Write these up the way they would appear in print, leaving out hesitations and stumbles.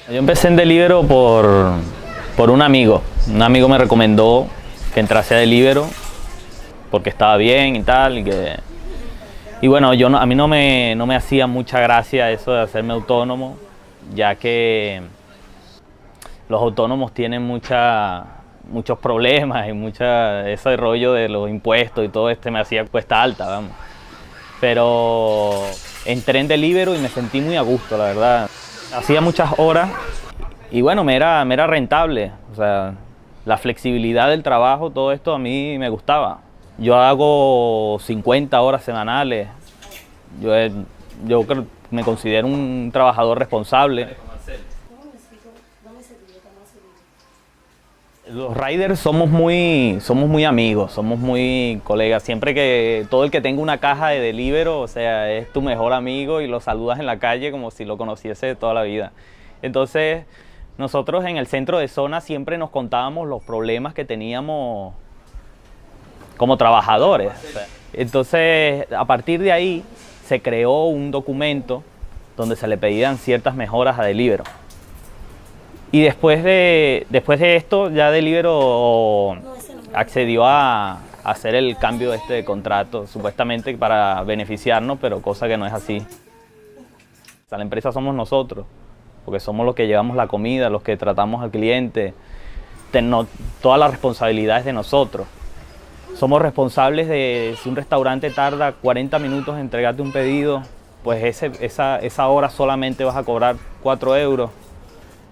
Yo empecé en Deliveroo por un amigo. Un amigo me recomendó que entrase a Deliveroo porque estaba bien y tal. Y bueno, a mí no me hacía mucha gracia eso de hacerme autónomo, ya que los autónomos tienen muchos problemas y ese rollo de los impuestos y todo me hacía cuesta alta, vamos. Pero entré en Deliveroo y me sentí muy a gusto, la verdad. Hacía muchas horas y bueno, me era rentable. O sea, la flexibilidad del trabajo, todo esto a mí me gustaba. Yo hago 50 horas semanales. Yo me considero un trabajador responsable. Los riders somos muy amigos, somos muy colegas. Siempre que todo el que tenga una caja de Deliveroo, o sea, es tu mejor amigo y lo saludas en la calle como si lo conociese de toda la vida. Entonces, nosotros en el centro de zona siempre nos contábamos los problemas que teníamos como trabajadores. Entonces, a partir de ahí se creó un documento donde se le pedían ciertas mejoras a Deliveroo. Y después de esto, ya Deliveroo accedió a hacer el cambio de contrato, supuestamente para beneficiarnos, pero cosa que no es así. O sea, la empresa somos nosotros, porque somos los que llevamos la comida, los que tratamos al cliente. Toda la responsabilidad es de nosotros. Somos responsables de si un restaurante tarda 40 minutos en entregarte un pedido, pues esa hora solamente vas a cobrar 4 euros.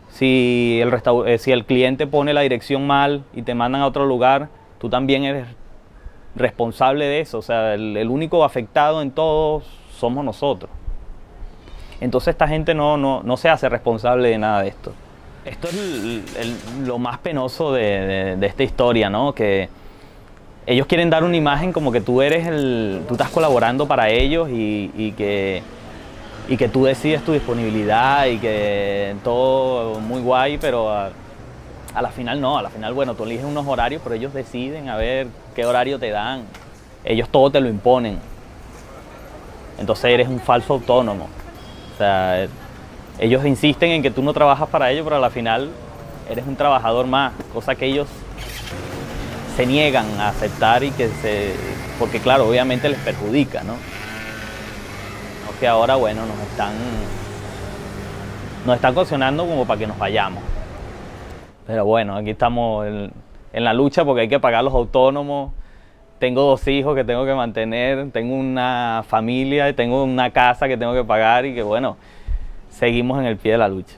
Si el cliente pone la dirección mal y te mandan a otro lugar, tú también eres responsable de eso. O sea, el único afectado en todo somos nosotros. Entonces esta gente no se hace responsable de nada de esto. Esto es lo más penoso de esta historia, ¿no? Que ellos quieren dar una imagen como que tú estás colaborando para ellos y que tú decides tu disponibilidad y que todo muy guay, pero a la final no. A la final, bueno, tú eliges unos horarios, pero ellos deciden a ver qué horario te dan. Ellos todo te lo imponen. Entonces eres un falso autónomo. O sea, ellos insisten en que tú no trabajas para ellos, pero a la final eres un trabajador más, cosa que ellos se niegan a aceptar porque claro, obviamente les perjudica, ¿no? Que ahora, bueno, nos están caucionando como para que nos vayamos. Pero bueno, aquí estamos en la lucha porque hay que pagar los autónomos. Tengo 2 hijos que tengo que mantener, tengo una familia, tengo una casa que tengo que pagar y que bueno, seguimos en el pie de la lucha.